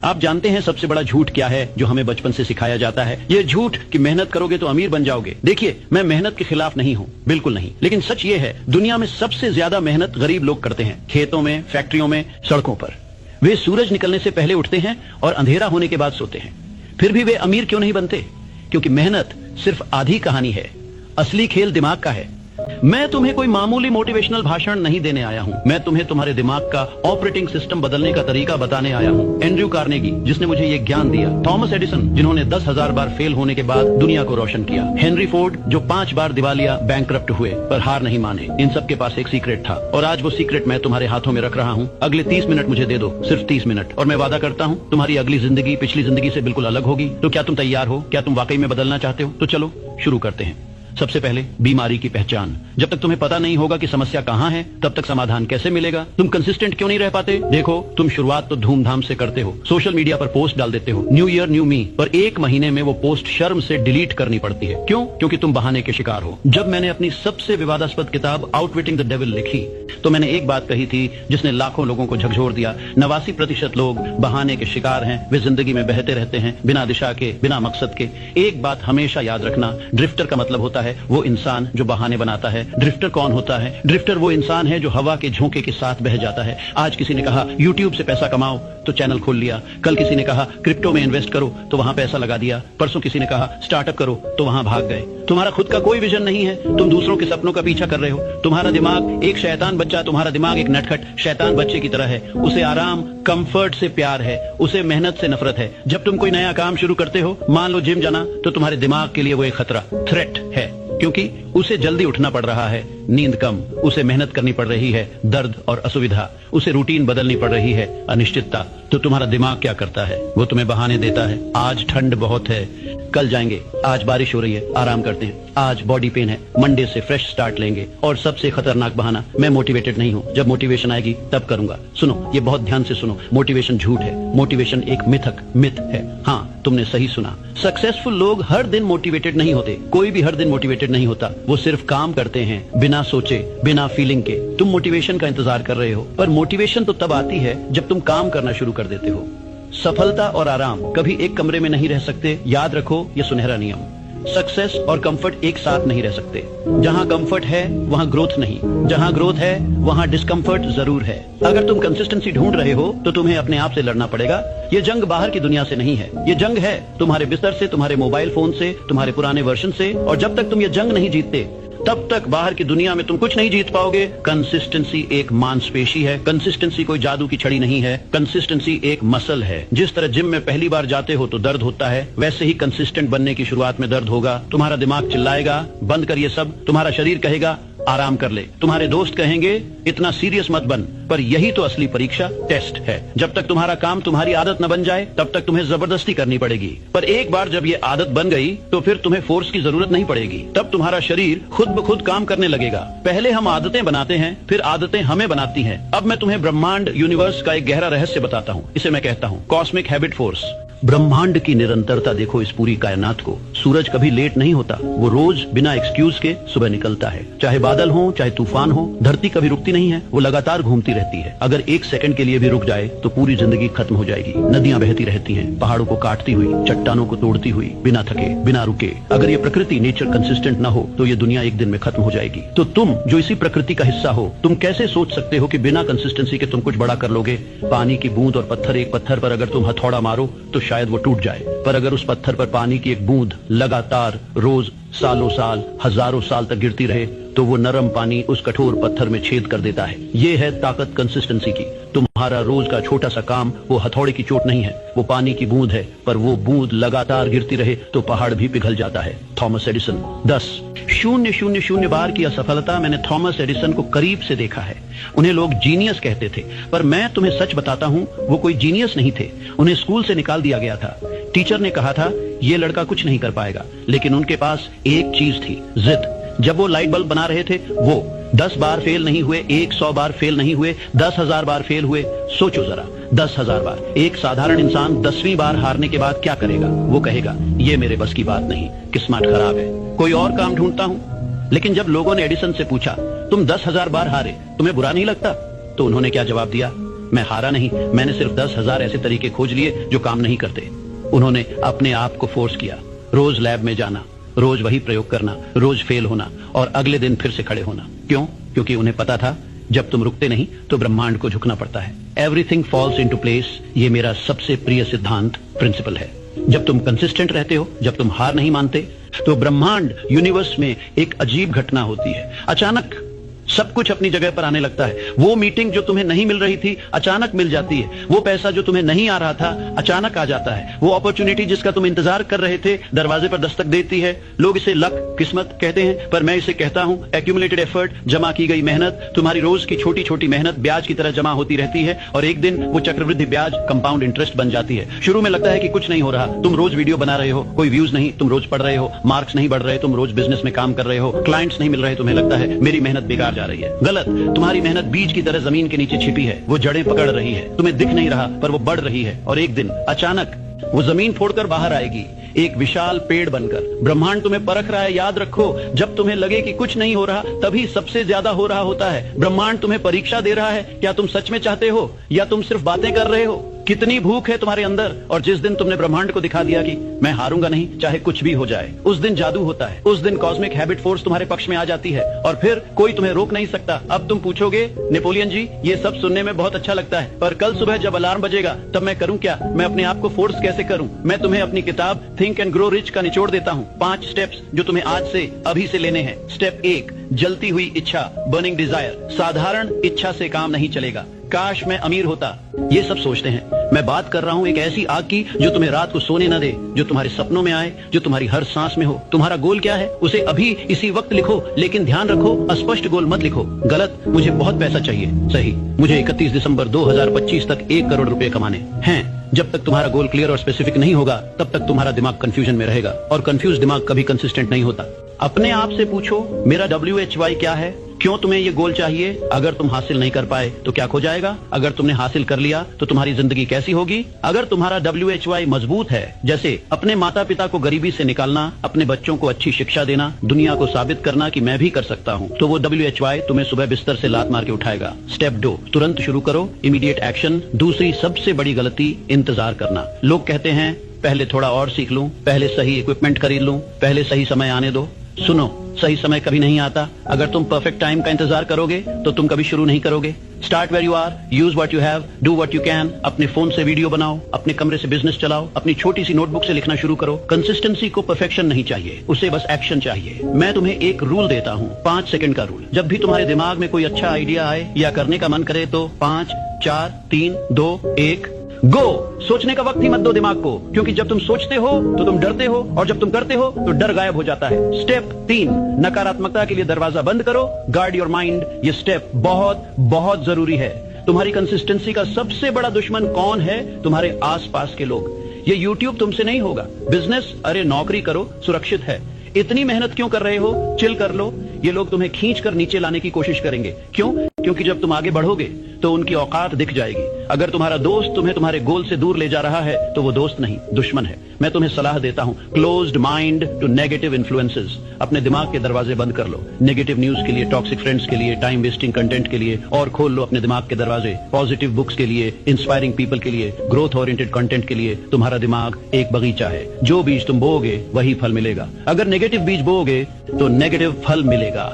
आप जानते हैं सबसे बड़ा झूठ क्या है जो हमें बचपन से सिखाया जाता है? ये झूठ कि मेहनत करोगे तो अमीर बन जाओगे। देखिए, मैं मेहनत के खिलाफ नहीं हूँ, बिल्कुल नहीं, लेकिन सच ये है दुनिया में सबसे ज्यादा मेहनत गरीब लोग करते हैं। खेतों में, फैक्ट्रियों में, सड़कों पर। वे सूरज निकलने से पहले उठते हैं और अंधेरा होने के बाद सोते हैं। फिर भी वे अमीर क्यों नहीं बनते? क्योंकि मेहनत सिर्फ आधी कहानी है, असली खेल दिमाग का है। मैं तुम्हें कोई मामूली मोटिवेशनल भाषण नहीं देने आया हूँ। मैं तुम्हें तुम्हारे दिमाग का ऑपरेटिंग सिस्टम बदलने का तरीका बताने आया हूँ। एंड्रयू कार्नेगी, जिसने मुझे ये ज्ञान दिया। थॉमस एडिसन, जिन्होंने 10,000 बार फेल होने के बाद दुनिया को रोशन किया। हेनरी फोर्ड, जो 5 बार दिवालिया बैंकरप्ट हुए पर हार नहीं माने। इन सब के पास एक सीक्रेट था और आज वो सीक्रेट मैं तुम्हारे हाथों में रख रहा हूँ। अगले 30 मिनट मुझे दे दो, सिर्फ 30 मिनट, और मैं वादा करता हूँ तुम्हारी अगली जिंदगी पिछली जिंदगी से बिल्कुल अलग होगी। तो क्या तुम तैयार हो? क्या तुम वाकई में बदलना चाहते हो? तो चलो शुरू करते हैं। सबसे पहले बीमारी की पहचान। जब तक तुम्हें पता नहीं होगा कि समस्या कहाँ है, तब तक समाधान कैसे मिलेगा? तुम कंसिस्टेंट क्यों नहीं रह पाते? देखो, तुम शुरुआत तो धूमधाम से करते हो, सोशल मीडिया पर पोस्ट डाल देते हो, न्यू ईयर न्यू मी, पर 1 महीने में वो पोस्ट शर्म से डिलीट करनी पड़ती है। क्यों? क्योंकि तुम बहाने के शिकार हो। जब मैंने अपनी सबसे विवादास्पद किताब आउटविटिंग द डेविल लिखी, तो मैंने एक बात कही थी जिसने लाखों लोगों को झकझोर दिया। 89% लोग बहाने के शिकार हैं। वे जिंदगी में बहते रहते हैं, बिना दिशा के, बिना मकसद के। एक बात हमेशा याद रखना, ड्रिफ्टर का मतलब होता है वो इंसान जो बहाने बनाता है। ड्रिफ्टर कौन होता है? ड्रिफ्टर वो इंसान है जो हवा के झोंके के साथ बह जाता है। आज किसी ने कहा YouTube से पैसा कमाओ, तो चैनल खोल लिया। कल किसी ने कहा क्रिप्टो में इन्वेस्ट करो, तो वहां पैसा लगा दिया। परसों किसी ने कहा स्टार्टअप करो, तो वहां भाग गए। तुम्हारा खुद का कोई विजन नहीं है, तुम दूसरों के सपनों का पीछा कर रहे हो। तुम्हारा दिमाग एक शैतान बच्चा, तुम्हारा दिमाग एक नटखट शैतान बच्चे की तरह है। उसे आराम, कंफर्ट से प्यार है, उसे मेहनत से नफरत है। जब तुम कोई नया काम शुरू करते हो, मान लो जिम जाना, तो तुम्हारे दिमाग के लिए वो एक खतरा, थ्रेट है, क्योंकि उसे जल्दी उठना पड़ रहा है, नींद कम, उसे मेहनत करनी पड़ रही है, दर्द और असुविधा, उसे रूटीन बदलनी पड़ रही है, अनिश्चितता। तो तुम्हारा दिमाग क्या करता है? वो तुम्हें बहाने देता है। आज ठंड बहुत है, कल जाएंगे। आज बारिश हो रही है, आराम करते हैं। आज बॉडी पेन है, मंडे से फ्रेश स्टार्ट लेंगे। और सबसे खतरनाक बहाना, मैं मोटिवेटेड नहीं हूँ, जब मोटिवेशन आएगी तब करूंगा। सुनो, ये बहुत ध्यान से सुनो, मोटिवेशन झूठ है। मोटिवेशन एक मिथ है। हाँ, तुमने सही सुना। सक्सेसफुल लोग हर दिन मोटिवेटेड नहीं होते। कोई भी हर दिन मोटिवेटेड नहीं होता। वो सिर्फ काम करते हैं, बिना सोचे, बिना फीलिंग के। तुम मोटिवेशन का इंतजार कर रहे हो, पर मोटिवेशन तो तब आती है जब तुम काम करना शुरू कर देते हो। सफलता और आराम कभी एक कमरे में नहीं रह सकते। याद रखो ये सुनहरा नियम। सक्सेस और कंफर्ट एक साथ नहीं रह सकते। जहां कंफर्ट है वहां ग्रोथ नहीं, जहां ग्रोथ है वहां डिस्कंफर्ट जरूर है। अगर तुम कंसिस्टेंसी ढूंढ रहे हो तो तुम्हें अपने आप से लड़ना पड़ेगा। ये जंग बाहर की दुनिया से नहीं है, ये जंग है तुम्हारे बिस्तर से, तुम्हारे मोबाइल फोन से, तुम्हारे पुराने वर्जन से। और जब तक तुम ये जंग नहीं जीतते, तब तक बाहर की दुनिया में तुम कुछ नहीं जीत पाओगे। कंसिस्टेंसी एक मांसपेशी है, कंसिस्टेंसी कोई जादू की छड़ी नहीं है। कंसिस्टेंसी एक मसल है। जिस तरह जिम में पहली बार जाते हो तो दर्द होता है, वैसे ही कंसिस्टेंट बनने की शुरुआत में दर्द होगा। तुम्हारा दिमाग चिल्लाएगा बंद कर ये सब, तुम्हारा शरीर कहेगा आराम कर ले, तुम्हारे दोस्त कहेंगे इतना सीरियस मत बन। पर यही तो असली परीक्षा, टेस्ट है। जब तक तुम्हारा काम तुम्हारी आदत न बन जाए, तब तक तुम्हें जबरदस्ती करनी पड़ेगी। पर एक बार जब ये आदत बन गई, तो फिर तुम्हें फोर्स की जरूरत नहीं पड़ेगी। तब तुम्हारा शरीर खुद ब खुद काम करने लगेगा। पहले हम आदतें बनाते हैं, फिर आदतें हमें बनाती हैं। अब मैं तुम्हें ब्रह्मांड, यूनिवर्स का एक गहरा रहस्य बताता हूँ। इसे मैं कहता हूँ कॉस्मिक हैबिट फोर्स। ब्रह्मांड की निरंतरता देखो इस पूरी कायनात को। सूरज कभी लेट नहीं होता, वो रोज बिना एक्सक्यूज के सुबह निकलता है। चाहे बादल हो, चाहे तूफान हो, धरती कभी रुकती नहीं है, वो लगातार घूमती रहती है। अगर 1 सेकंड के लिए भी रुक जाए तो पूरी जिंदगी खत्म हो जाएगी। नदियां बहती रहती हैं, पहाड़ों को काटती हुई, चट्टानों को तोड़ती हुई, बिना थके, बिना रुके। अगर ये प्रकृति, नेचर कंसिस्टेंट न हो तो ये दुनिया एक दिन में खत्म हो जाएगी। तो तुम जो इसी प्रकृति का हिस्सा हो, तुम कैसे सोच सकते हो कि बिना कंसिस्टेंसी के तुम कुछ बड़ा कर लोगे? पानी की बूंद और पत्थर, एक पत्थर पर अगर तुम हथौड़ा मारो तो शायद वो टूट जाए, पर अगर उस पत्थर पर पानी की एक बूंद लगातार रोज, सालों साल, हजारों साल तक गिरती रहे, तो वो नरम पानी उस कठोर पत्थर में छेद कर देता है। ये है ताकत कंसिस्टेंसी की। तुम्हारा रोज का छोटा सा काम वो हथौड़े की चोट नहीं है, वो पानी की बूंद है, पर वो बूंद लगातार गिरती रहे तो पहाड़ भी पिघल जाता है। Thomas Edison. 10,000 बार की असफलता मैंने थॉमस एडिसन को करीब से देखा है। उन्हें लोग जीनियस कहते थे, पर मैं तुम्हें सच बताता हूँ, वो कोई जीनियस नहीं थे। उन्हें स्कूल से निकाल दिया गया था। टीचर ने कहा था ये लड़का कुछ नहीं कर पाएगा, लेकिन उनके पास एक चीज थी, जिद। जब वो लाइट बल्ब बना रहे थे, वो 10 बार फेल नहीं हुए, 100 बार फेल नहीं हुए, 10,000 बार फेल हुए। सोचो जरा, 10,000 बार। एक साधारण इंसान 10वीं बार हारने के बाद क्या करेगा? वो कहेगा ये मेरे बस की बात नहीं, किस्मत खराब है, कोई और काम ढूंढता हूँ। लेकिन जब लोगों ने एडिसन से पूछा तुम 10,000 बार हारे, तुम्हें बुरा नहीं लगता? तो उन्होंने क्या जवाब दिया? मैं हारा नहीं, मैंने सिर्फ 10,000 ऐसे तरीके खोज लिए जो काम नहीं करते। उन्होंने अपने आप को फोर्स किया, रोज लैब में जाना, रोज वही प्रयोग करना, रोज फेल होना और अगले दिन फिर से खड़े होना। क्यों? क्योंकि उन्हें पता था जब तुम रुकते नहीं तो ब्रह्मांड को झुकना पड़ता है। एवरीथिंग फॉल्स इनटू प्लेस, ये मेरा सबसे प्रिय सिद्धांत, प्रिंसिपल है। जब तुम कंसिस्टेंट रहते हो, जब तुम हार नहीं मानते, तो ब्रह्मांड यूनिवर्स में एक अजीब घटना होती है। अचानक सब कुछ अपनी जगह पर आने लगता है। वो मीटिंग जो तुम्हें नहीं मिल रही थी अचानक मिल जाती है। वो पैसा जो तुम्हें नहीं आ रहा था अचानक आ जाता है। वो अपॉर्चुनिटी जिसका तुम इंतजार कर रहे थे दरवाजे पर दस्तक देती है। लोग इसे लक, किस्मत कहते हैं, पर मैं इसे कहता हूं एक्यूमुलेटेड एफर्ट, जमा की गई मेहनत। तुम्हारी रोज की छोटी छोटी मेहनत ब्याज की तरह जमा होती रहती है और एक दिन वो चक्रवृद्धि ब्याज कंपाउंड इंटरेस्ट बन जाती है। शुरू में लगता है कि कुछ नहीं हो रहा, तुम रोज वीडियो बना रहे हो, कोई व्यूज नहीं, तुम रोज पढ़ रहे हो, मार्क्स नहीं बढ़ रहे, तुम रोज बिजनेस में काम कर रहे हो, क्लाइंट्स नहीं मिल रहे, तुम्हें लगता है मेरी मेहनत बेकार जा रही है। गलत, तुम्हारी मेहनत बीज की तरह जमीन के नीचे छिपी है। वो जड़ें पकड़ रही है, तुम्हें दिख नहीं रहा पर वो बढ़ रही है और एक दिन अचानक वो जमीन फोड़कर बाहर आएगी, एक विशाल पेड़ बनकर। ब्रह्मांड तुम्हें परख रहा है। याद रखो, जब तुम्हें लगे कि कुछ नहीं हो रहा तभी सबसे ज्यादा हो रहा होता है। ब्रह्मांड तुम्हें परीक्षा दे रहा है, क्या तुम सच में चाहते हो या तुम सिर्फ बातें कर रहे हो। कितनी भूख है तुम्हारे अंदर। और जिस दिन तुमने ब्रह्मांड को दिखा दिया कि मैं हारूंगा नहीं चाहे कुछ भी हो जाए, उस दिन जादू होता है। उस दिन कॉस्मिक हैबिट फोर्स तुम्हारे पक्ष में आ जाती है और फिर कोई तुम्हें रोक नहीं सकता। अब तुम पूछोगे नेपोलियन जी ये सब सुनने में बहुत अच्छा लगता है, पर कल सुबह जब अलार्म बजेगा तब मैं करूं क्या? मैं अपने आप को फोर्स कैसे करूं? मैं तुम्हें अपनी किताब थिंक एंड ग्रो रिच का निचोड़ देता हूं। 5 स्टेप्स जो तुम्हें आज से अभी से लेने हैं। स्टेप 1, जलती हुई इच्छा, बर्निंग डिजायर। साधारण इच्छा से काम नहीं चलेगा। काश मैं अमीर होता, ये सब सोचते हैं। मैं बात कर रहा हूं एक ऐसी आग की जो तुम्हें रात को सोने न दे, जो तुम्हारे सपनों में आए, जो तुम्हारी हर सांस में हो। तुम्हारा गोल क्या है उसे अभी इसी वक्त लिखो, लेकिन ध्यान रखो अस्पष्ट गोल मत लिखो। गलत, मुझे बहुत पैसा चाहिए। सही, मुझे 31 दिसंबर 2025 तक 1 करोड़ रुपए कमाने हैं। जब तक तुम्हारा गोल क्लियर और स्पेसिफिक नहीं होगा तब तक तुम्हारा दिमाग कंफ्यूजन में रहेगा और कंफ्यूज दिमाग कभी कंसिस्टेंट नहीं होता। अपने आप से पूछो मेरा WHY क्या है? क्यों तुम्हें ये गोल चाहिए? अगर तुम हासिल नहीं कर पाए तो क्या खो जाएगा? अगर तुमने हासिल कर लिया तो तुम्हारी जिंदगी कैसी होगी? अगर तुम्हारा WHY मजबूत है, जैसे अपने माता पिता को गरीबी से निकालना, अपने बच्चों को अच्छी शिक्षा देना, दुनिया को साबित करना कि मैं भी कर सकता हूँ, तो वो WHY तुम्हें सुबह बिस्तर से लात मार के उठाएगा। स्टेप 2, तुरंत शुरू करो, इमीडिएट एक्शन। दूसरी सबसे बड़ी गलती, इंतजार करना। लोग कहते हैं पहले थोड़ा और सीख लूं, पहले सही इक्विपमेंट खरीद लूं, पहले सही समय आने दो। सुनो, सही समय कभी नहीं आता। अगर तुम परफेक्ट टाइम का इंतजार करोगे तो तुम कभी शुरू नहीं करोगे। Start where you are, use what you have, do what you can. अपने फोन से वीडियो बनाओ, अपने कमरे से बिजनेस चलाओ, अपनी छोटी सी नोटबुक से लिखना शुरू करो। कंसिस्टेंसी को परफेक्शन नहीं चाहिए, उसे बस एक्शन चाहिए। मैं तुम्हें एक रूल देता हूँ, 5 सेकंड का रूल। जब भी तुम्हारे दिमाग में कोई अच्छा आइडिया आए या करने का मन करे तो 5, 4, 3, 2, 1 गो। सोचने का वक्त ही मत दो दिमाग को, क्योंकि जब तुम सोचते हो तो तुम डरते हो और जब तुम करते हो तो डर गायब हो जाता है। स्टेप 3, नकारात्मकता के लिए दरवाजा बंद करो, गार्ड योर माइंड। ये स्टेप बहुत बहुत जरूरी है। तुम्हारी कंसिस्टेंसी का सबसे बड़ा दुश्मन कौन है? तुम्हारे आसपास के लोग। ये YouTube तुमसे नहीं होगा। बिजनेस, अरे नौकरी करो, सुरक्षित है। इतनी मेहनत क्यों कर रहे हो? चिल कर लो। ये लोग तुम्हें खींच कर नीचे लाने की कोशिश करेंगे। क्यों? क्योंकि जब तुम आगे बढ़ोगे तो उनकी औकात दिख जाएगी। अगर तुम्हारा दोस्त तुम्हें तुम्हारे गोल से दूर ले जा रहा है तो वो दोस्त नहीं, दुश्मन है। मैं तुम्हें सलाह देता हूं, closed mind to negative influences. अपने दिमाग के दरवाजे बंद कर लो, नेगेटिव न्यूज के लिए, टॉक्सिक फ्रेंड्स के लिए, टाइम वेस्टिंग कंटेंट के लिए, और खोल लो अपने दिमाग के दरवाजे पॉजिटिव बुक्स के लिए, इंस्पायरिंग पीपल के लिए, ग्रोथ ओरिएंटेड कंटेंट के लिए। तुम्हारा दिमाग एक बगीचा है, जो बीज तुम बोओगे वही फल मिलेगा। अगर नेगेटिव बीज बोओगे तो नेगेटिव फल मिलेगा।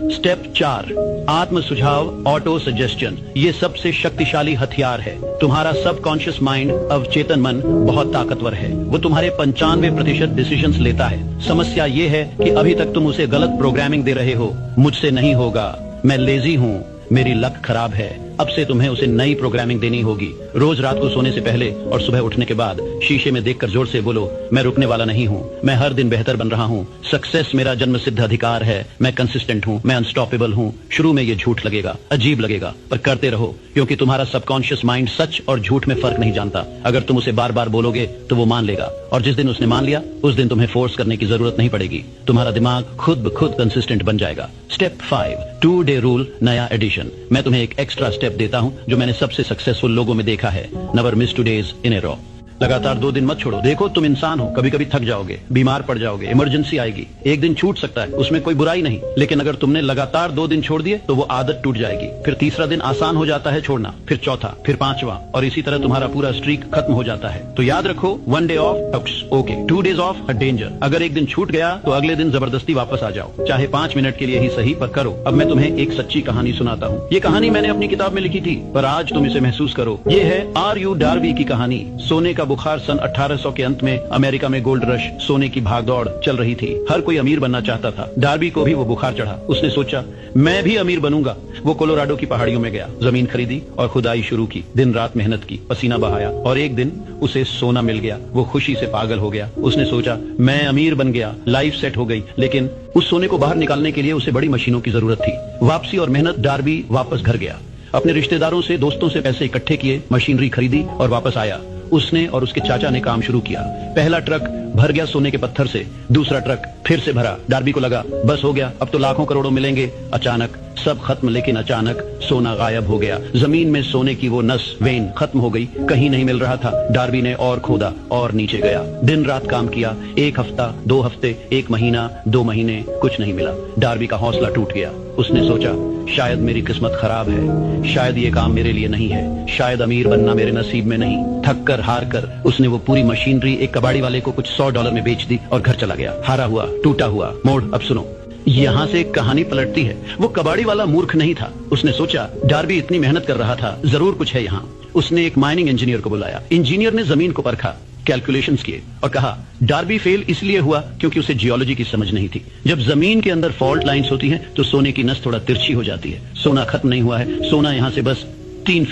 स्टेप 4, आत्म सुझाव, ऑटो सजेस्शन। ये सबसे शक्तिशाली हथियार है। तुम्हारा सबकॉन्शियस माइंड, अवचेतन मन बहुत ताकतवर है। वो तुम्हारे 95% डिसीजंस लेता है। समस्या ये है कि अभी तक तुम उसे गलत प्रोग्रामिंग दे रहे हो। मुझसे नहीं होगा, मैं लेजी हूँ, मेरी लक खराब है। अब से तुम्हें उसे नई प्रोग्रामिंग देनी होगी। रोज रात को सोने से पहले और सुबह उठने के बाद शीशे में देखकर जोर से बोलो, मैं रुकने वाला नहीं हूँ, मैं हर दिन बेहतर बन रहा हूँ, सक्सेस मेरा जन्म सिद्ध अधिकार है, मैं कंसिस्टेंट हूँ, मैं अनस्टॉपेबल हूँ। शुरू में ये झूठ लगेगा, अजीब लगेगा, पर करते रहो, क्योंकि तुम्हारा सबकॉन्शियस माइंड सच और झूठ में फर्क नहीं जानता। अगर तुम उसे बार बार बोलोगे तो वो मान लेगा, और जिस दिन उसने मान लिया उस दिन तुम्हें फोर्स करने की जरूरत नहीं पड़ेगी। तुम्हारा दिमाग खुद ब खुद कंसिस्टेंट बन जाएगा। स्टेप 5, 2 डे रूल, नया एडिशन। मैं तुम्हें एक एक्स्ट्रा स्टेप देता हूं जो मैंने सबसे सक्सेसफुल लोगों में देखा है। नेवर मिस 2 days इन ए रो। लगातार 2 दिन मत छोड़ो। देखो तुम इंसान हो, कभी कभी थक जाओगे, बीमार पड़ जाओगे, इमरजेंसी आएगी, एक दिन छूट सकता है, उसमें कोई बुराई नहीं। लेकिन अगर तुमने लगातार 2 दिन छोड़ दिए तो वो आदत टूट जाएगी। फिर तीसरा दिन आसान हो जाता है छोड़ना, फिर चौथा, फिर 5वां, और इसी तरह तुम्हारा पूरा स्ट्रीक खत्म हो जाता है। तो याद रखो, 1 day of okay, 2 days of a danger. अगर एक दिन छूट गया तो अगले दिन जबरदस्ती वापस आ जाओ, चाहे 5 मिनट के लिए ही सही, पर करो। अब मैं तुम्हें एक सच्ची कहानी सुनाता हूँ। ये कहानी मैंने अपनी किताब में लिखी थी, पर आज तुम इसे महसूस करो। ये है R.U. डार्बी की कहानी। सोने का बुखार सन 1800 के अंत में अमेरिका में गोल्ड रश, सोने की भागदौड़ चल रही थी। हर कोई अमीर बनना चाहता था। डार्बी को भी वो बुखार चढ़ा। उसने सोचा, मैं भी अमीर बनूंगा। वो कोलोराडो की पहाड़ियों में गया, जमीन खरीदी और खुदाई शुरू की। दिन रात मेहनत की, पसीना बहाया, और एक दिन उसे सोना मिल गया। वो खुशी से पागल हो गया। उसने सोचा, मैं अमीर बन गया, लाइफ सेट हो गई। लेकिन उस सोने को बाहर निकालने के लिए उसे बड़ी मशीनों की जरूरत थी। वापसी और मेहनत। डार्बी वापस घर गया, अपने रिश्तेदारों से, दोस्तों से पैसे इकट्ठे किए, मशीनरी खरीदी और वापस आया। उसने और उसके चाचा ने काम शुरू किया। पहला ट्रक भर गया सोने के पत्थर से, दूसरा ट्रक फिर से भरा। डार्बी को लगा, बस हो गया, अब तो लाखों करोड़ों मिलेंगे। अचानक सब खत्म, लेकिन अचानक सोना गायब हो गया। जमीन में सोने की वो नस, वेन खत्म हो गई, कहीं नहीं मिल रहा था। डार्बी ने और खोदा और नीचे गया, दिन रात काम किया। 1 हफ्ता, 2 हफ्ते, 1 महीना, 2 महीने, कुछ नहीं मिला। डार्बी का हौसला टूट गया। उसने सोचा, शायद मेरी किस्मत खराब है, शायद ये काम मेरे लिए नहीं है, शायद अमीर बनना मेरे नसीब में नहीं। थक कर, हार कर उसने वो पूरी मशीनरी एक कबाड़ी वाले को कुछ $100 में बेच दी और घर चला गया। हारा हुआ, टूटा हुआ। मोड़ अब सुनो, यहाँ से एक कहानी पलटती है। वो कबाड़ी वाला मूर्ख नहीं था। उसने सोचा, डार्बी इतनी मेहनत कर रहा था, जरूर कुछ है यहाँ। उसने एक माइनिंग इंजीनियर को बुलाया। इंजीनियर ने जमीन को परखा, कैलकुलेशंस किए और कहा, डार्बी फेल इसलिए हुआ क्योंकि उसे जियोलॉजी की समझ नहीं थी। जब जमीन के अंदर फॉल्ट लाइंस होती हैं तो सोने की नस थोड़ा तिरछी हो जाती है। सोना खत्म नहीं हुआ है, सोना यहाँ से बस 3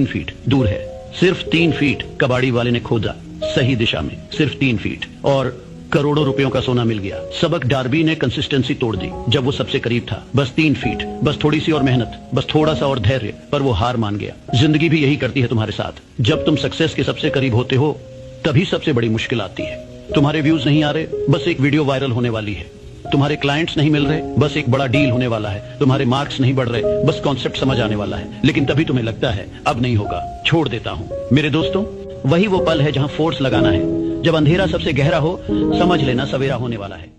फीट दूर है। सिर्फ 3 फीट कबाड़ी वाले ने खोदा सही दिशा में, सिर्फ 3 फीट, और करोड़ों रुपयों का सोना मिल गया। सबक डार्बी ने कंसिस्टेंसी तोड़ दी जब वो सबसे करीब था। बस 3 फीट, बस थोड़ी सी और मेहनत, बस थोड़ा सा और धैर्य, पर वो हार मान गया। जिंदगी भी यही करती है तुम्हारे साथ। जब तुम सक्सेस के सबसे करीब होते हो तभी सबसे बड़ी मुश्किल आती है। तुम्हारे व्यूज नहीं आ रहे, बस एक वीडियो वायरल होने वाली है। तुम्हारे क्लाइंट्स नहीं मिल रहे, बस एक बड़ा डील होने वाला है। तुम्हारे मार्क्स नहीं बढ़ रहे, बस कॉन्सेप्ट समझ आने वाला है। लेकिन तभी तुम्हें लगता है, अब नहीं होगा, छोड़ देता हूँ। मेरे दोस्तों, वही वो पल है जहाँ फोर्स लगाना है। जब अंधेरा सबसे गहरा हो, समझ लेना सवेरा होने वाला है।